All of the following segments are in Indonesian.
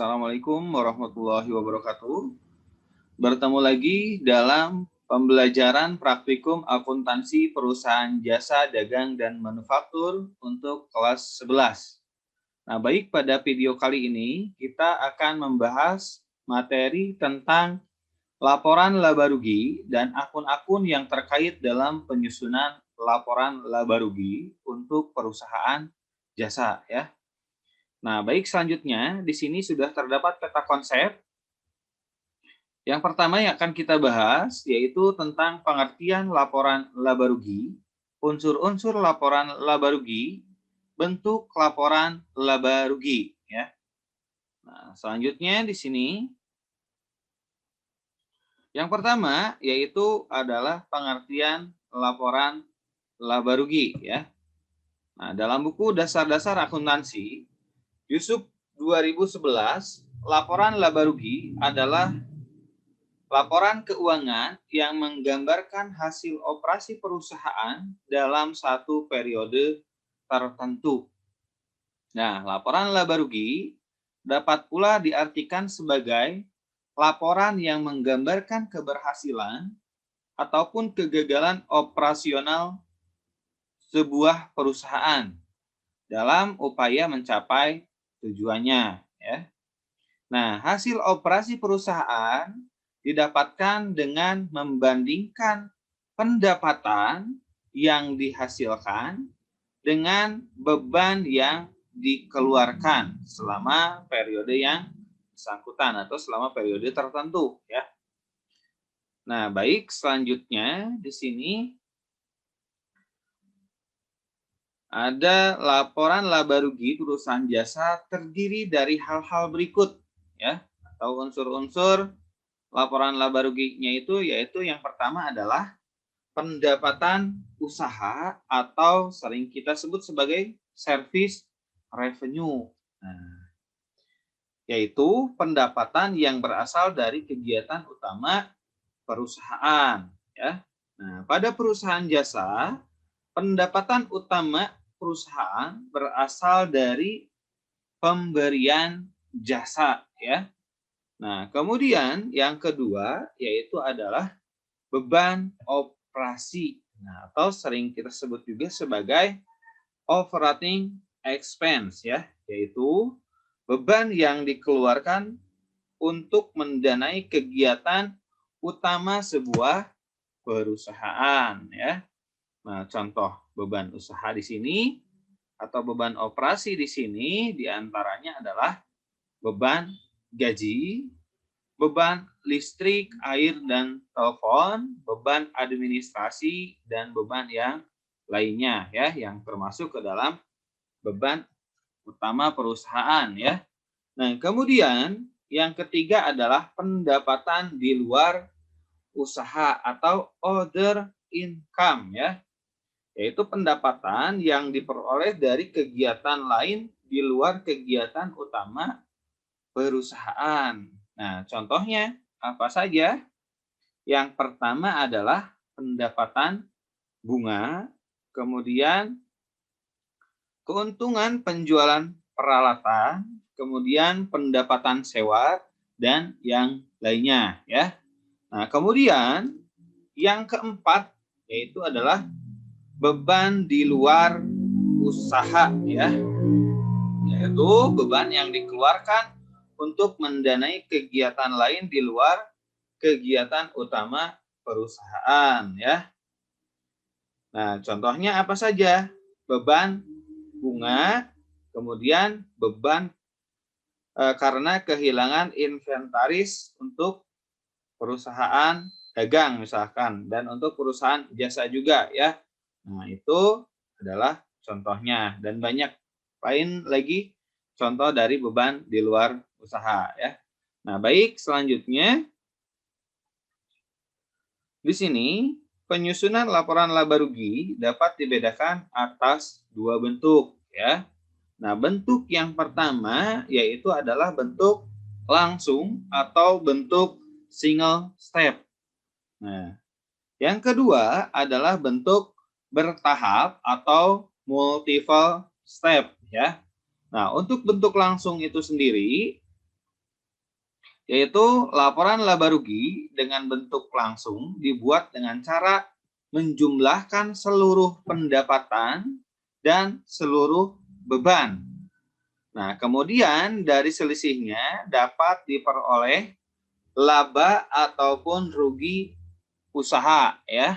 Assalamualaikum warahmatullahi wabarakatuh. Bertemu lagi dalam pembelajaran praktikum akuntansi perusahaan jasa dagang dan manufaktur untuk kelas 11. Nah, baik, pada video kali ini kita akan membahas materi tentang laporan laba rugi dan akun-akun yang terkait dalam penyusunan laporan laba rugi untuk perusahaan jasa ya. Nah, baik, selanjutnya di sini sudah terdapat peta konsep. Yang pertama yang akan kita bahas yaitu tentang pengertian laporan laba rugi, unsur-unsur laporan laba rugi, bentuk laporan laba rugi ya. Nah, selanjutnya di sini yang pertama yaitu adalah pengertian laporan laba rugi ya. Nah, dalam buku Dasar-dasar Akuntansi Yusuf 2011, laporan laba rugi adalah laporan keuangan yang menggambarkan hasil operasi perusahaan dalam satu periode tertentu. Nah, laporan laba rugi dapat pula diartikan sebagai laporan yang menggambarkan keberhasilan ataupun kegagalan operasional sebuah perusahaan dalam upaya mencapai tujuannya ya. Nah, hasil operasi perusahaan didapatkan dengan membandingkan pendapatan yang dihasilkan dengan beban yang dikeluarkan selama periode yang bersangkutan atau selama periode tertentu ya. Nah, baik, selanjutnya di sini ada laporan laba rugi perusahaan jasa terdiri dari hal-hal berikut ya, atau unsur-unsur laporan laba ruginya itu yaitu yang pertama adalah pendapatan usaha atau sering kita sebut sebagai service revenue. Nah, yaitu pendapatan yang berasal dari kegiatan utama perusahaan ya. Nah, pada perusahaan jasa, pendapatan utama perusahaan berasal dari pemberian jasa ya. Nah, kemudian yang kedua yaitu adalah beban operasi. Nah, atau sering kita sebut juga sebagai operating expense ya, yaitu beban yang dikeluarkan untuk mendanai kegiatan utama sebuah perusahaan ya. Nah, contoh beban usaha di sini atau beban operasi di sini diantaranya adalah beban gaji, beban listrik, air, dan telepon, beban administrasi, dan beban yang lainnya ya, yang termasuk ke dalam beban utama perusahaan ya. Nah, kemudian yang ketiga adalah pendapatan di luar usaha atau other income ya, yaitu pendapatan yang diperoleh dari kegiatan lain di luar kegiatan utama perusahaan. Nah, contohnya apa saja? Yang pertama adalah pendapatan bunga, kemudian keuntungan penjualan peralatan, kemudian pendapatan sewa, dan yang lainnya ya. Nah, kemudian yang keempat yaitu adalah beban di luar usaha ya, yaitu beban yang dikeluarkan untuk mendanai kegiatan lain di luar kegiatan utama perusahaan ya. Nah, contohnya apa saja? Beban bunga, kemudian beban karena kehilangan inventaris untuk perusahaan dagang misalkan, dan untuk perusahaan jasa juga ya. Nah, itu adalah contohnya, dan banyak lain lagi contoh dari beban di luar usaha ya. Nah, baik, selanjutnya di sini penyusunan laporan laba rugi dapat dibedakan atas dua bentuk ya. Nah, bentuk yang pertama yaitu adalah bentuk langsung atau bentuk single step. Nah, yang kedua adalah bentuk bertahap atau multiple step ya. Nah, untuk bentuk langsung itu sendiri yaitu laporan laba rugi dengan bentuk langsung dibuat dengan cara menjumlahkan seluruh pendapatan dan seluruh beban. Nah, kemudian dari selisihnya dapat diperoleh laba ataupun rugi usaha ya.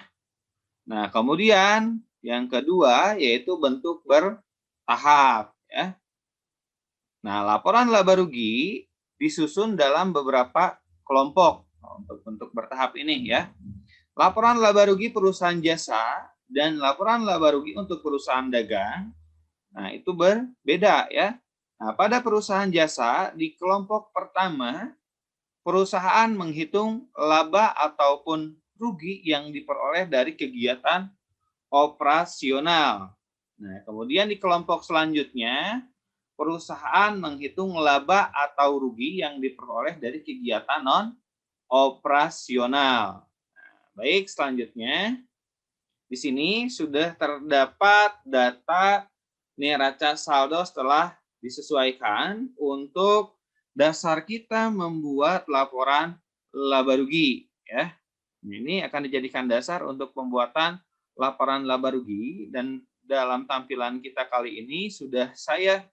Nah, kemudian yang kedua yaitu bentuk bertahap ya. Nah, laporan laba rugi disusun dalam beberapa kelompok untuk bentuk bertahap ini ya. Laporan laba rugi perusahaan jasa dan laporan laba rugi untuk perusahaan dagang. Nah, itu berbeda ya. Nah, pada perusahaan jasa di kelompok pertama, perusahaan menghitung laba ataupun rugi yang diperoleh dari kegiatan operasional. Nah, kemudian di kelompok selanjutnya, perusahaan menghitung laba atau rugi yang diperoleh dari kegiatan non-operasional. Nah, baik, selanjutnya di sini sudah terdapat data neraca saldo setelah disesuaikan untuk dasar kita membuat laporan laba rugi ya. Ini akan dijadikan dasar untuk pembuatan laporan laba rugi dan dalam tampilan kita kali ini sudah saya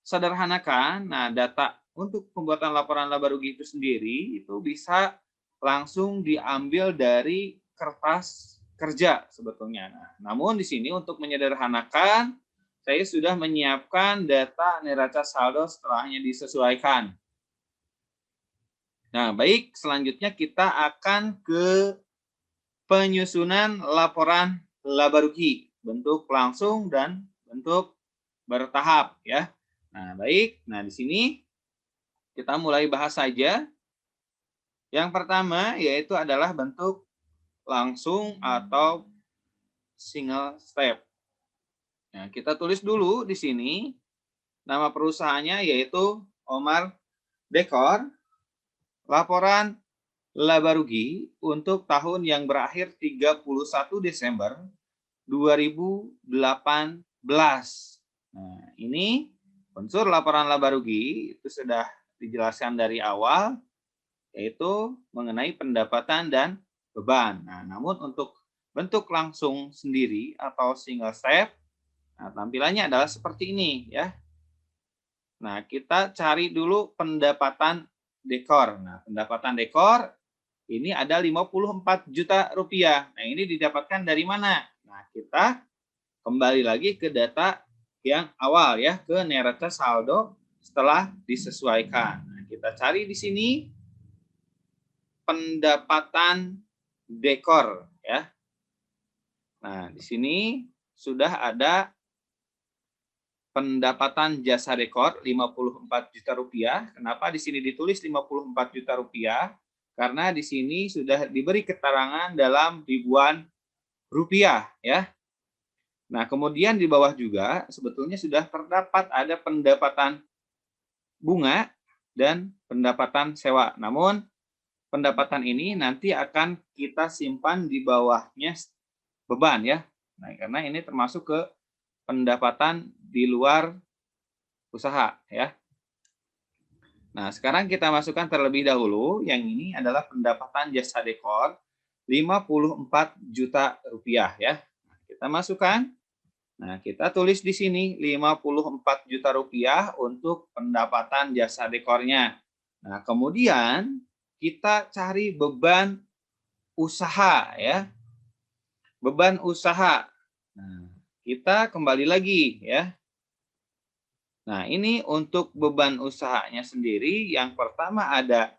sederhanakan. Nah, data untuk pembuatan laporan laba rugi itu sendiri itu bisa langsung diambil dari kertas kerja sebetulnya. Nah, namun di sini untuk menyederhanakan saya sudah menyiapkan data neraca saldo setelahnya disesuaikan. Nah, baik, selanjutnya kita akan ke penyusunan laporan laba rugi, bentuk langsung dan bentuk bertahap ya. Nah, baik. Nah, di sini kita mulai bahas saja. Yang pertama yaitu adalah bentuk langsung atau single step. Nah, kita tulis dulu di sini nama perusahaannya yaitu Omar Dekor. Laporan laba rugi untuk tahun yang berakhir 31 Desember 2018. Nah, ini unsur laporan laba rugi itu sudah dijelaskan dari awal, yaitu mengenai pendapatan dan beban. Nah, namun untuk bentuk langsung sendiri atau single step, nah, tampilannya adalah seperti ini ya. Nah, kita cari dulu pendapatan dekor. Nah, pendapatan dekor ini ada 54 juta rupiah. Nah, ini didapatkan dari mana? Nah, kita kembali lagi ke data yang awal ya, ke neraca saldo setelah disesuaikan. Nah, kita cari di sini pendapatan dekor ya. Nah, di sini sudah ada pendapatan jasa dekor 54 juta rupiah. Kenapa di sini ditulis 54 juta rupiah? Karena di sini sudah diberi keterangan dalam ribuan rupiah ya. Nah, kemudian di bawah juga sebetulnya sudah terdapat ada pendapatan bunga dan pendapatan sewa. Namun pendapatan ini nanti akan kita simpan di bawahnya beban ya. Nah, karena ini termasuk ke pendapatan di luar usaha ya. Nah, sekarang kita masukkan terlebih dahulu yang ini adalah pendapatan jasa dekor 54 juta rupiah ya. Nah, kita masukkan. Nah, kita tulis di sini 54 juta rupiah untuk pendapatan jasa dekornya. Nah, kemudian kita cari beban usaha ya. Beban usaha. Nah, kita kembali lagi ya. Nah, ini untuk beban usahanya sendiri yang pertama ada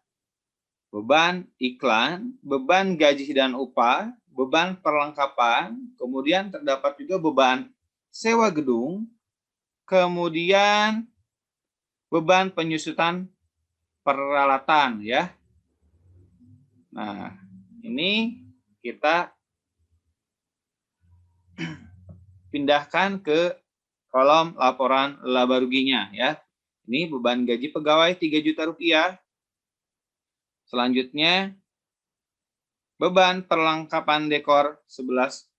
beban iklan, beban gaji dan upah, beban perlengkapan, kemudian terdapat juga beban sewa gedung, kemudian beban penyusutan peralatan ya. Nah, ini kita pindahkan ke kolom laporan laba ruginya ya. Ini beban gaji pegawai 3 juta rupiah. Selanjutnya beban perlengkapan dekor 11.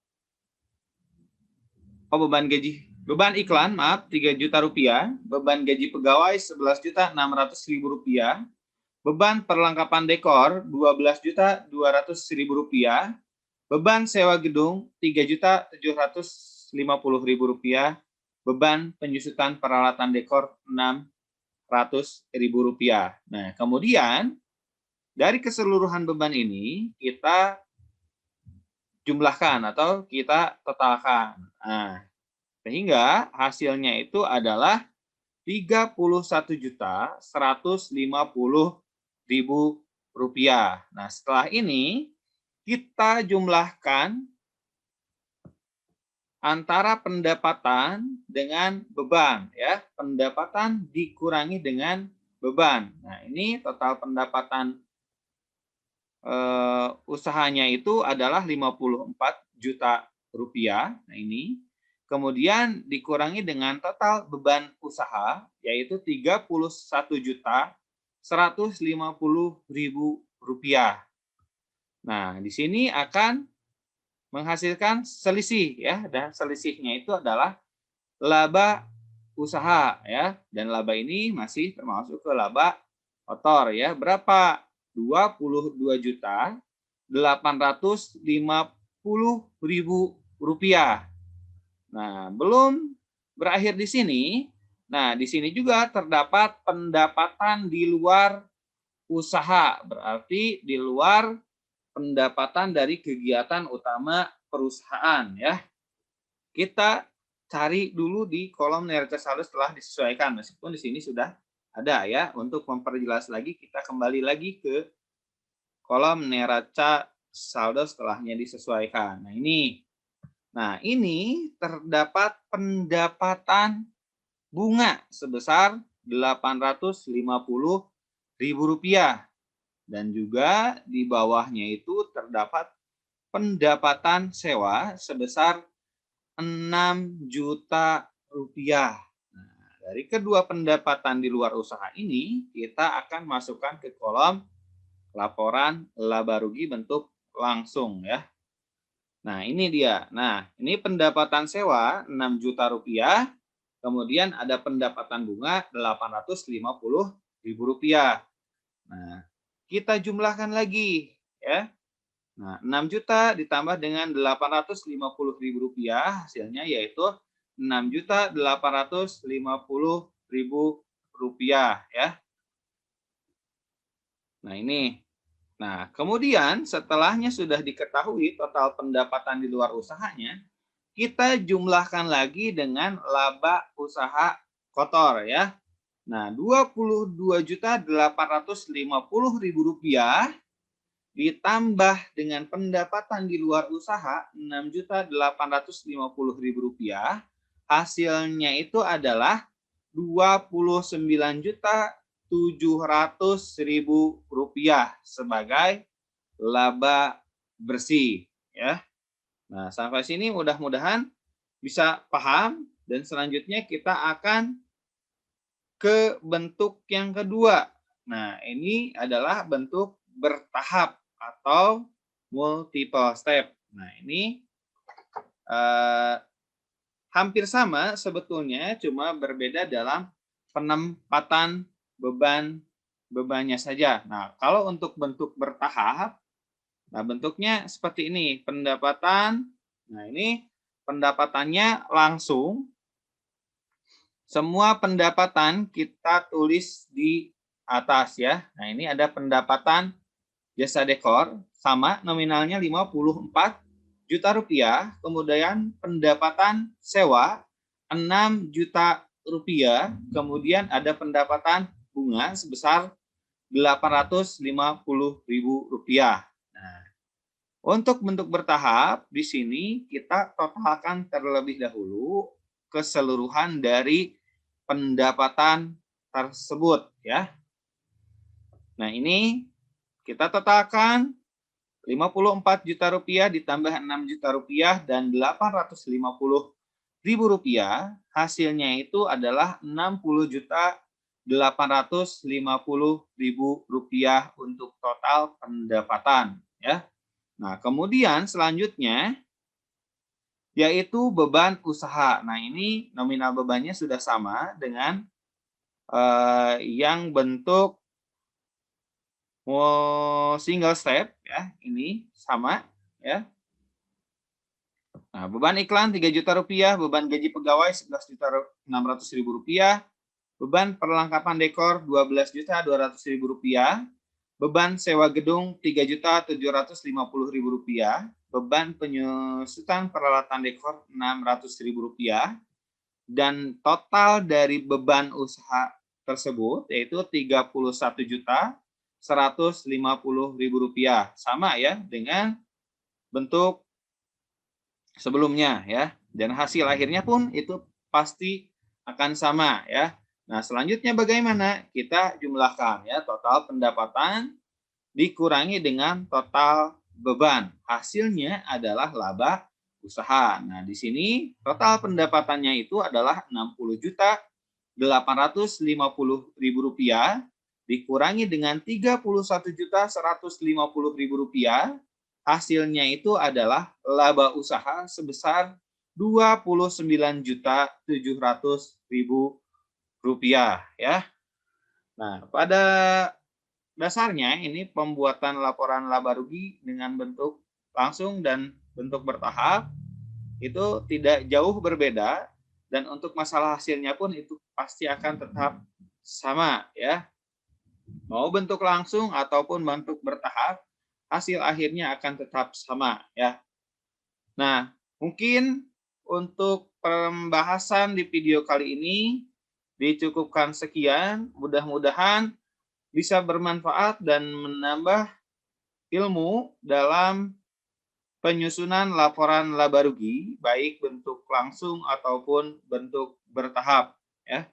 Beban iklan, maaf, 3 juta rupiah. Beban gaji pegawai 11.600.000 rupiah. beban perlengkapan dekor Rp12.200.000, beban sewa gedung Rp3.750.000, beban penyusutan peralatan dekor Rp600.000. Nah, kemudian dari keseluruhan beban ini kita jumlahkan atau kita totalkan. Nah, sehingga hasilnya itu adalah Rp31.150.000. Nah, setelah ini kita jumlahkan antara pendapatan dengan beban, ya. Pendapatan dikurangi dengan beban. Nah, ini total pendapatan usahanya itu adalah Rp54 juta. Nah, ini kemudian dikurangi dengan total beban usaha yaitu Rp31.150.000. Nah, di sini akan menghasilkan selisih, ya, dan selisihnya itu adalah laba usaha, ya, dan laba ini masih termasuk ke laba kotor, ya. Berapa? Rp22.850.000. Nah, belum berakhir di sini. Nah, di sini juga terdapat pendapatan di luar usaha, berarti di luar pendapatan dari kegiatan utama perusahaan, ya. Kita cari dulu di kolom neraca saldo setelah disesuaikan, meskipun di sini sudah ada, ya. Untuk memperjelas lagi, kita kembali lagi ke kolom neraca saldo setelahnya disesuaikan. Nah, ini terdapat pendapatan bunga sebesar Rp850.000. Dan juga di bawahnya itu terdapat pendapatan sewa sebesar Rp6 juta. Nah, dari kedua pendapatan di luar usaha ini, kita akan masukkan ke kolom laporan laba rugi bentuk langsung, ya. Nah, ini dia. Nah, ini pendapatan sewa Rp6 juta. Kemudian ada pendapatan bunga Rp850.000. Nah, kita jumlahkan lagi, ya. Nah, 6 juta ditambah dengan Rp850.000 hasilnya yaitu Rp6.850.000, ya. Nah, ini. Nah, kemudian setelahnya sudah diketahui total pendapatan di luar usahanya, kita jumlahkan lagi dengan laba usaha kotor, ya. Nah, Rp22.850.000 ditambah dengan pendapatan di luar usaha Rp6.850.000, hasilnya itu adalah Rp29.700.000 sebagai laba bersih, ya. Nah, sampai sini mudah-mudahan bisa paham, dan selanjutnya kita akan ke bentuk yang kedua. Nah, ini adalah bentuk bertahap atau multiple step. Nah, ini hampir sama sebetulnya, cuma berbeda dalam penempatan bebannya saja. Nah, kalau untuk bentuk bertahap, nah bentuknya seperti ini, pendapatan. Nah, ini pendapatannya langsung. Semua pendapatan kita tulis di atas, ya. Nah, ini ada pendapatan jasa dekor, sama nominalnya Rp54 juta. Kemudian pendapatan sewa Rp6 juta. Kemudian ada pendapatan bunga sebesar Rp850.000. Nah, untuk bentuk bertahap, di sini kita totalkan terlebih dahulu keseluruhan dari pendapatan tersebut, ya. Nah, ini kita totalkan Rp54 juta ditambah Rp6 juta dan Rp850.000, hasilnya itu adalah Rp60.850.000 untuk total pendapatan, ya. Nah, kemudian selanjutnya yaitu beban usaha. Nah, ini nominal bebannya sudah sama dengan yang bentuk Mau single step ya, ini sama ya. Nah, beban iklan 3 juta rupiah, beban gaji pegawai 11 juta 600 ribu rupiah, beban perlengkapan dekor 12 juta 200 ribu rupiah, beban sewa gedung 3 juta 750 ribu rupiah, beban penyusutan peralatan dekor 600 ribu rupiah, dan total dari beban usaha tersebut yaitu 31 juta 150 ribu rupiah, sama ya dengan bentuk sebelumnya ya, dan hasil akhirnya pun itu pasti akan sama ya. Nah, selanjutnya bagaimana? Kita jumlahkan ya, total pendapatan dikurangi dengan total beban. Hasilnya adalah laba usaha. Nah, di sini total pendapatannya itu adalah 60 juta 850 ribu rupiah dikurangi dengan 31 juta 150 ribu rupiah. Hasilnya itu adalah laba usaha sebesar 29 juta 700 ribu rupiah ya. Nah, pada dasarnya ini pembuatan laporan laba rugi dengan bentuk langsung dan bentuk bertahap itu tidak jauh berbeda, dan untuk masalah hasilnya pun itu pasti akan tetap sama ya. Mau bentuk langsung ataupun bentuk bertahap, hasil akhirnya akan tetap sama ya. Nah, mungkin untuk pembahasan di video kali ini dicukupkan sekian. Mudah-mudahan bisa bermanfaat dan menambah ilmu dalam penyusunan laporan laba rugi, baik bentuk langsung ataupun bentuk bertahap. Ya.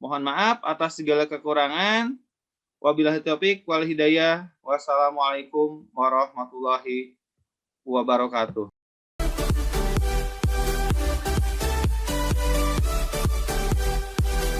Mohon maaf atas segala kekurangan. Wabillahi taufik wal hidayah. Wassalamualaikum warahmatullahi wabarakatuh.